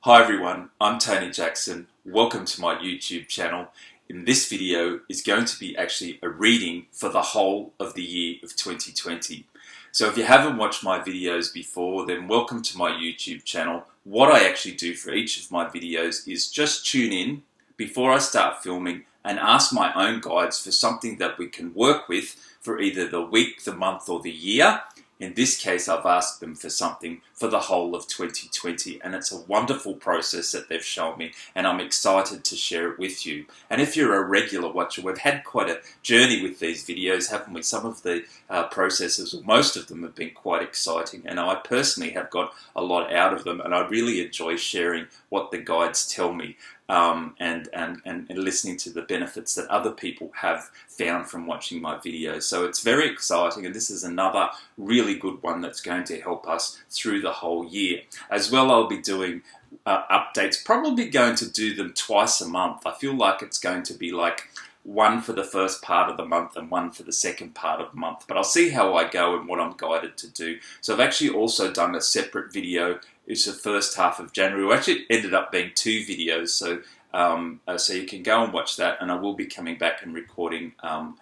Hi everyone, I'm Tony Jackson. Welcome to my YouTube channel. In this video is going to be actually a reading for the whole of the year of 2020. So if you haven't watched my videos before, then welcome to my YouTube channel. What I actually do for each of my videos is just tune in before I start filming and ask my own guides for something that we can work with for either the week, the month or the year. In this case, I've asked them for something for the whole of 2020, and it's a wonderful process that they've shown me, and I'm excited to share it with you. And if you're a regular watcher, we've had quite a journey with these videos, haven't we? Some of the processes, or most of them, have been quite exciting, and I personally have got a lot out of them, and I really enjoy sharing what the guides tell me. And listening to the benefits that other people have found from watching my videos. So it's very exciting, and this is another really good one that's going to help us through the whole year. As well, I'll be doing updates, probably going to do them twice a month. I feel like it's going to be like one for the first part of the month and one for the second part of the month, but I'll see how I go and what I'm guided to do. So I've actually also done a separate video. It's the first half of January. It actually ended up being 2 videos, so you can go and watch that, and I will be coming back and recording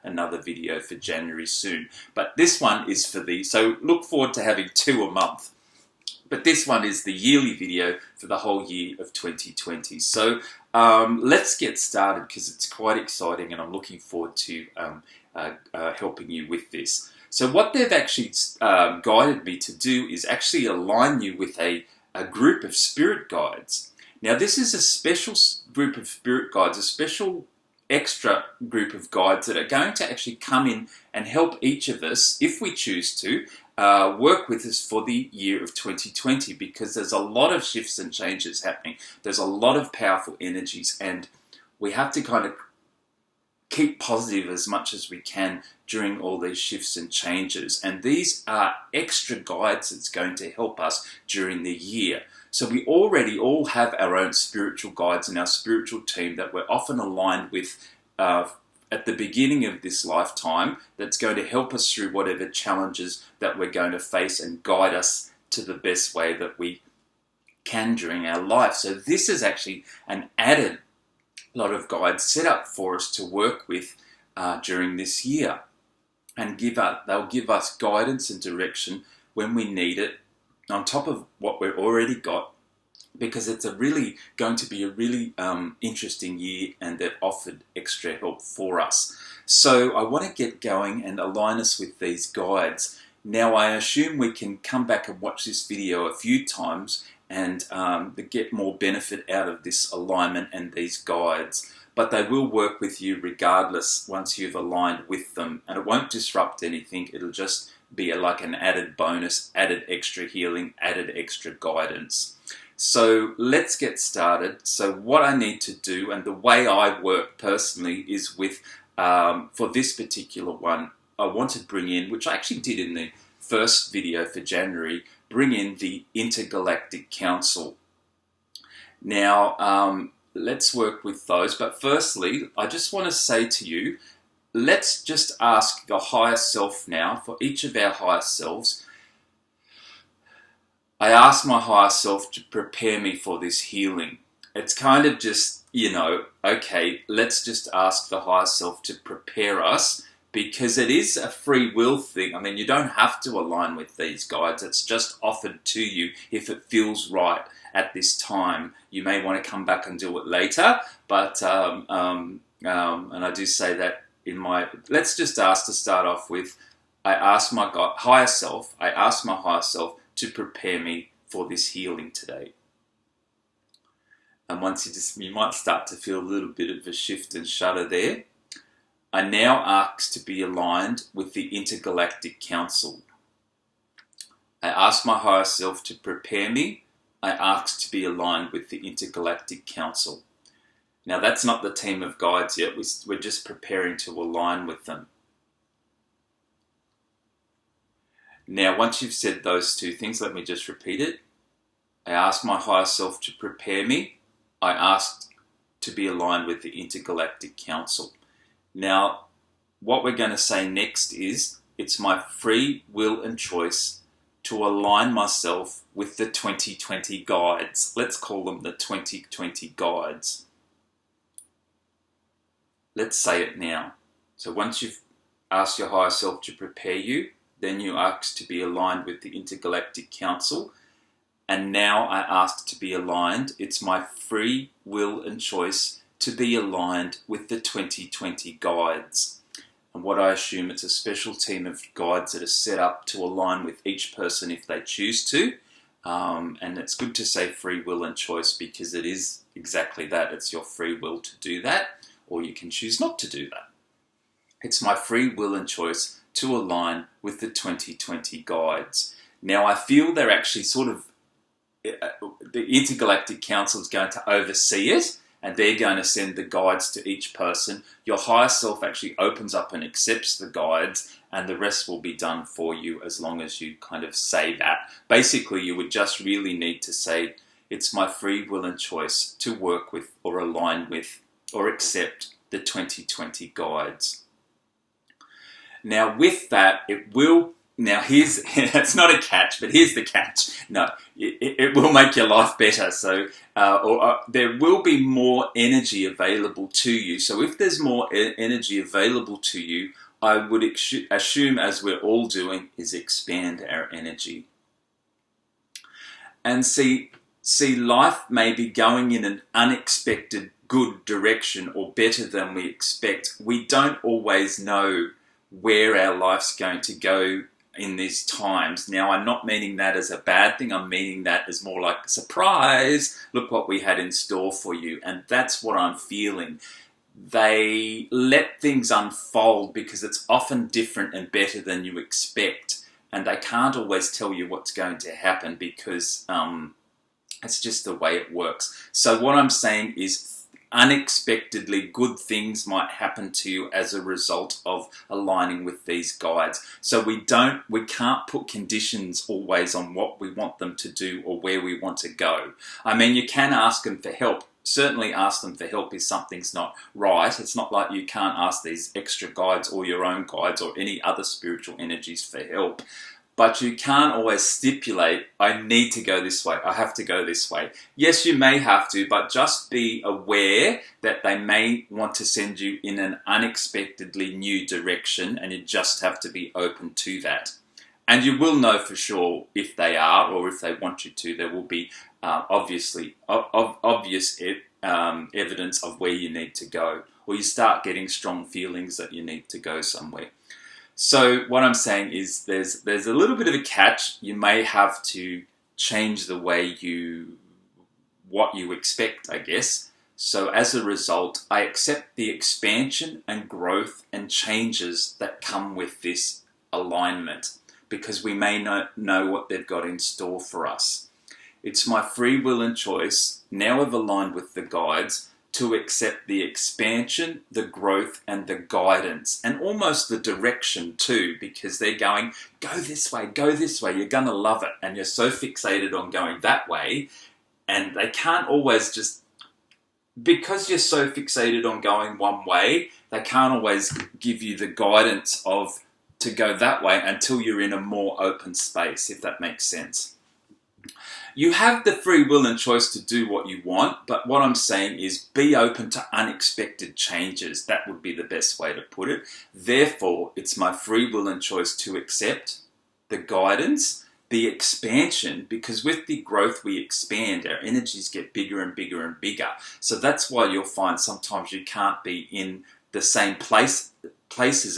another video for January soon. But this one is for so look forward to having 2 a month. But this one is the yearly video for the whole year of 2020. So let's get started because it's quite exciting, and I'm looking forward to helping you with this. So what they've actually guided me to do is actually align you with a group of spirit guides. Now this is a special group of spirit guides, a special extra group of guides that are going to actually come in and help each of us, if we choose to, work with us for the year of 2020, because there's a lot of shifts and changes happening. There's a lot of powerful energies, and we have to kind of keep positive as much as we can during all these shifts and changes. And these are extra guides that's going to help us during the year. So we already all have our own spiritual guides in our spiritual team that we're often aligned with at the beginning of this lifetime, that's going to help us through whatever challenges that we're going to face and guide us to the best way that we can during our life. So this is actually an added lot of guides set up for us to work with during this year, and they'll give us guidance and direction when we need it, on top of what we've already got, because it's going to be a really interesting year, and they've offered extra help for us. So I want to get going and align us with these guides. Now I assume we can come back and watch this video a few times and get more benefit out of this alignment and these guides. But they will work with you regardless once you've aligned with them, and it won't disrupt anything. It'll just be like an added bonus, added extra healing, added extra guidance. So let's get started. So what I need to do, and the way I work personally, is with, for this particular one, I want to bring in, which I actually did in the first video for January, bring in the Intergalactic Council. Now, let's work with those. But firstly, I just want to say to you, let's just ask the higher self now, for each of our higher selves. I ask my higher self to prepare me for this healing. It's kind of just, okay, let's just ask the higher self to prepare us, because it is a free will thing. I mean, you don't have to align with these guides. It's just offered to you if it feels right at this time. You may want to come back and do it later, but and I do say that let's just ask to start off with, I ask my higher self to prepare me for this healing today. And once you might start to feel a little bit of a shift and shudder there. I now ask to be aligned with the Intergalactic Council. I ask my higher self to prepare me. I ask to be aligned with the Intergalactic Council. Now that's not the team of guides yet. We're just preparing to align with them. Now once you've said those 2 things, let me just repeat it. I ask my higher self to prepare me. I ask to be aligned with the Intergalactic Council. Now, what we're going to say next is, it's my free will and choice to align myself with the 2020 guides. Let's call them the 2020 guides. Let's say it now. So once you've asked your higher self to prepare you, then you ask to be aligned with the Intergalactic Council. And now I ask to be aligned. It's my free will and choice to be aligned with the 2020 guides. And what I assume, it's a special team of guides that are set up to align with each person if they choose to. And it's good to say free will and choice, because it is exactly that. It's your free will to do that, or you can choose not to do that. It's my free will and choice to align with the 2020 guides. Now, I feel they're actually the Intergalactic Council is going to oversee it, and they're going to send the guides to each person. Your higher self actually opens up and accepts the guides, and the rest will be done for you as long as you kind of say that. Basically, you would just really need to say, it's my free will and choice to work with or align with or accept the 2020 guides. Now, with that, here's, it's not a catch, but here's the catch. No, it will make your life better. So, there will be more energy available to you. So if there's more energy available to you, I would assume, as we're all doing, is expand our energy. And see, life may be going in an unexpected good direction or better than we expect. We don't always know where our life's going to go in these times. Now, I'm not meaning that as a bad thing. I'm meaning that as more like a surprise. Look what we had in store for you. And that's what I'm feeling. They let things unfold because it's often different and better than you expect. And they can't always tell you what's going to happen because it's just the way it works. So what I'm saying is, unexpectedly good things might happen to you as a result of aligning with these guides. So we can't put conditions always on what we want them to do or where we want to go. I mean, you can ask them for help. Certainly ask them for help if something's not right. It's not like you can't ask these extra guides or your own guides or any other spiritual energies for help. But you can't always stipulate, I need to go this way, I have to go this way. Yes, you may have to, but just be aware that they may want to send you in an unexpectedly new direction, and you just have to be open to that. And you will know for sure if they are, or if they want you to. There will be obvious evidence of where you need to go, or you start getting strong feelings that you need to go somewhere. So what I'm saying is there's a little bit of a catch. You may have to change the way what you expect, I guess. So as a result, I accept the expansion and growth and changes that come with this alignment, because we may not know what they've got in store for us. It's my free will and choice, now I've aligned with the guides, to accept the expansion, the growth, and the guidance, and almost the direction too, because they're going, go this way, you're going to love it. And you're so fixated on going that way, and they can't always just, because you're so fixated on going one way, they can't always give you the guidance to go that way until you're in a more open space, if that makes sense. You have the free will and choice to do what you want, but what I'm saying is be open to unexpected changes. That would be the best way to put it. Therefore, it's my free will and choice to accept the guidance, the expansion, because with the growth we expand, our energies get bigger and bigger and bigger. So that's why you'll find sometimes you can't be in the same places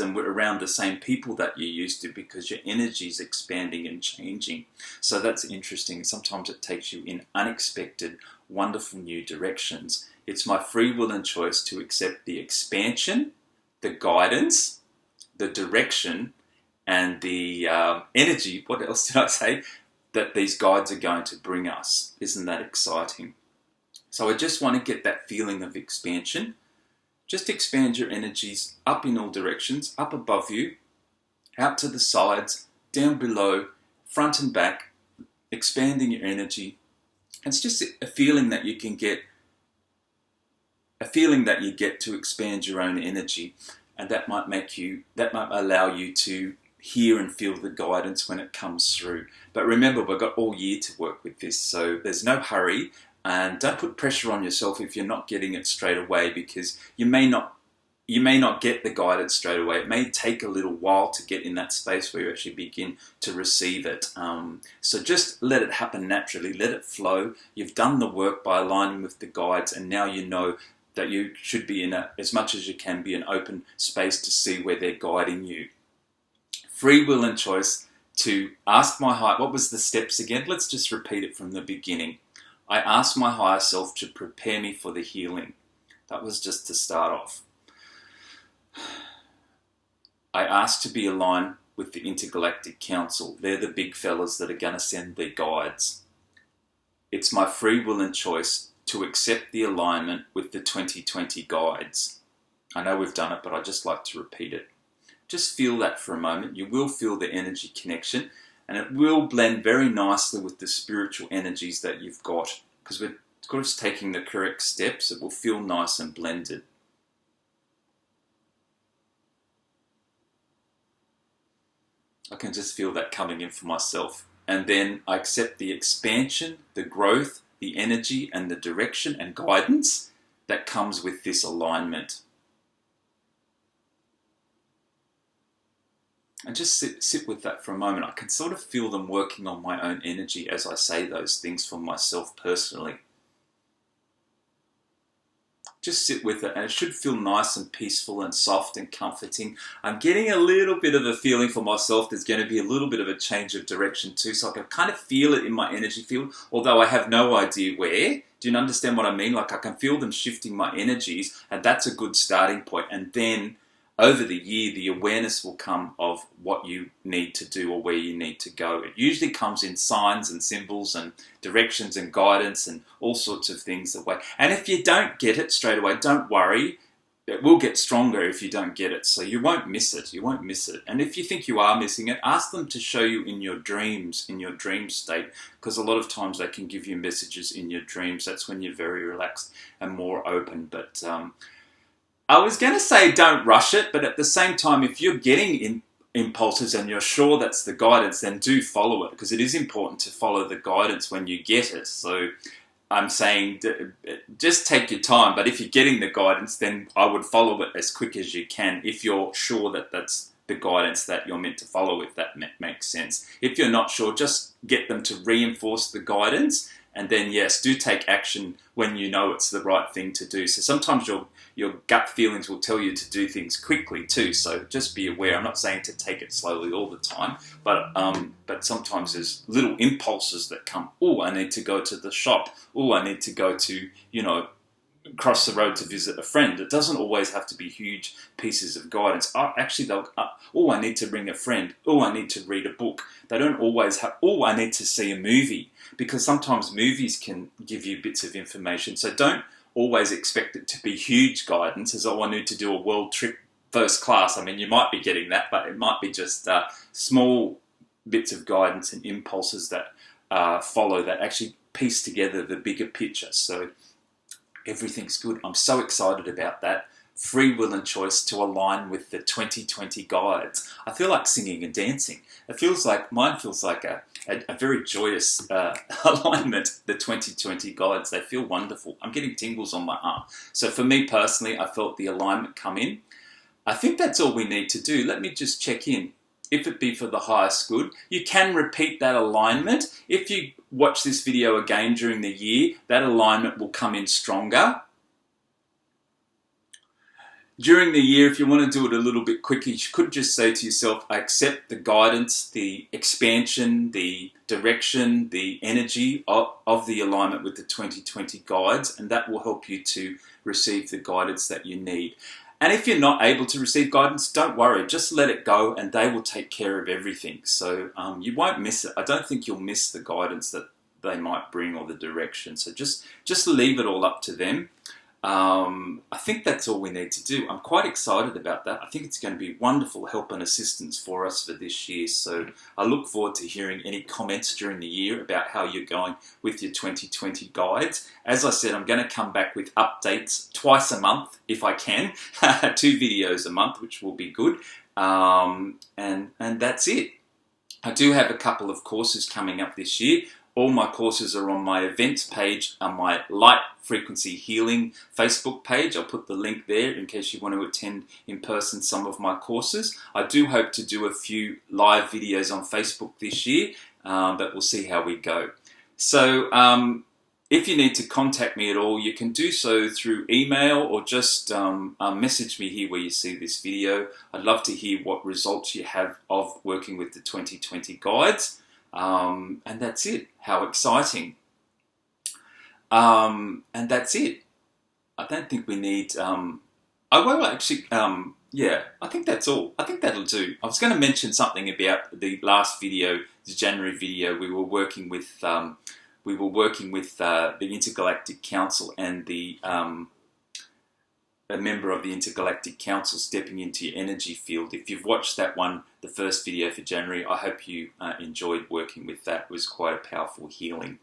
and around the same people that you used to, because your energy is expanding and changing. So that's interesting. Sometimes it takes you in unexpected, wonderful new directions. It's my free will and choice to accept the expansion, the guidance, the direction, and the energy, what else did I say, that these guides are going to bring us. Isn't that exciting? So I just want to get that feeling of expansion. Just expand your energies up in all directions, up above you, out to the sides, down below, front and back, expanding your energy. It's just a feeling that you can get, a feeling that you get to expand your own energy, and that might allow you to hear and feel the guidance when it comes through. But remember, we've got all year to work with this, so there's no hurry, and don't put pressure on yourself if you're not getting it straight away, because you may not get the guidance straight away. It may take a little while to get in that space where you actually begin to receive it. So just let it happen naturally, let it flow. You've done the work by aligning with the guides, and now you know that you should be in as much as you can be an open space to see where they're guiding you. Free will and choice to ask my higher, what was the steps again? Let's just repeat it from the beginning. I asked my higher self to prepare me for the healing. That was just to start off. I asked to be aligned with the Intergalactic Council. They're the big fellas that are going to send their guides. It's my free will and choice to accept the alignment with the 2020 guides. I know we've done it, but I just like to repeat it. Just feel that for a moment. You will feel the energy connection, and it will blend very nicely with the spiritual energies that you've got, because we're just taking the correct steps. It will feel nice and blended. I can just feel that coming in for myself. And then I accept the expansion, the growth, the energy, and the direction and guidance that comes with this alignment. And just sit with that for a moment. I can sort of feel them working on my own energy as I say those things for myself personally. Just sit with it, and it should feel nice and peaceful and soft and comforting. I'm getting a little bit of a feeling for myself there's going to be a little bit of a change of direction too, so I can kind of feel it in my energy field, although I have no idea where. Do you understand what I mean? Like, I can feel them shifting my energies, and that's a good starting point. And then over the year, the awareness will come of what you need to do or where you need to go. It usually comes in signs and symbols and directions and guidance and all sorts of things that way. And if you don't get it straight away, don't worry. It will get stronger if you don't get it. So you won't miss it. You won't miss it. And if you think you are missing it, ask them to show you in your dreams, in your dream state, because a lot of times they can give you messages in your dreams. That's when you're very relaxed and more open. But I was going to say don't rush it, but at the same time, if you're getting impulses and you're sure that's the guidance, then do follow it, because it is important to follow the guidance when you get it. So I'm saying just take your time, but if you're getting the guidance, then I would follow it as quick as you can if you're sure that that's the guidance that you're meant to follow, if that makes sense. If you're not sure, just get them to reinforce the guidance, and then yes, do take action when you know it's the right thing to do. So sometimes your gut feelings will tell you to do things quickly too, so just be aware. I'm not saying to take it slowly all the time, but sometimes there's little impulses that come. Oh, I need to go to the shop. Oh, I need to go to, cross the road to visit a friend. It doesn't always have to be huge pieces of guidance. Actually, I need to ring a friend. Oh, I need to read a book. They don't always have, I need to see a movie, because sometimes movies can give you bits of information. So don't always expect it to be huge guidance, as I need to do a world trip first class. I mean, you might be getting that, but it might be just small bits of guidance and impulses that follow, that actually piece together the bigger picture. So everything's good. I'm so excited about that. Free will and choice to align with the 2020 guides. I feel like singing and dancing. Mine feels like a very joyous alignment, the 2020 guides. They feel wonderful. I'm getting tingles on my arm. So for me personally, I felt the alignment come in. I think that's all we need to do. Let me just check in. If it be for the highest good, you can repeat that alignment. If you watch this video again during the year, that alignment will come in stronger. During the year, if you want to do it a little bit quicker, you could just say to yourself, I accept the guidance, the expansion, the direction, the energy of the alignment with the 2020 guides, and that will help you to receive the guidance that you need. And if you're not able to receive guidance, don't worry, just let it go and they will take care of everything. So you won't miss it. I don't think you'll miss the guidance that they might bring or the direction. So just leave it all up to them. I think that's all we need to do. I'm quite excited about that. I think it's going to be wonderful help and assistance for us for this year. So I look forward to hearing any comments during the year about how you're going with your 2020 guides. As I said, I'm going to come back with updates twice a month if I can. 2 videos a month, which will be good. And that's it. I do have a couple of courses coming up this year. All my courses are on my events page on my Light Frequency Healing Facebook page. I'll put the link there in case you want to attend in person some of my courses. I do hope to do a few live videos on Facebook this year, but we'll see how we go. So if you need to contact me at all, you can do so through email or just message me here where you see this video. I'd love to hear what results you have of working with the 2020 guides. And that's it. How exciting. And that's it. I don't think we need... yeah, I think that's all. I think that'll do. I was going to mention something about the last video, the January video. We were working with the Intergalactic Council and a member of the Intergalactic Council stepping into your energy field. If you've watched that one, the first video for January, I hope you enjoyed working with that. It was quite a powerful healing.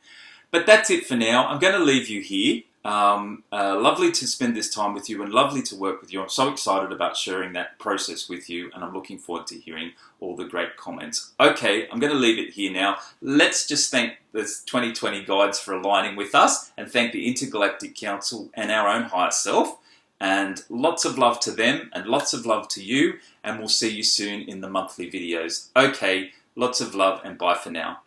But that's it for now. I'm going to leave you here. Lovely to spend this time with you and lovely to work with you. I'm so excited about sharing that process with you, and I'm looking forward to hearing all the great comments. Okay, I'm going to leave it here now. Let's just thank the 2020 guides for aligning with us and thank the Intergalactic Council and our own higher self. And lots of love to them and lots of love to you, and we'll see you soon in the monthly videos. Okay, lots of love and bye for now.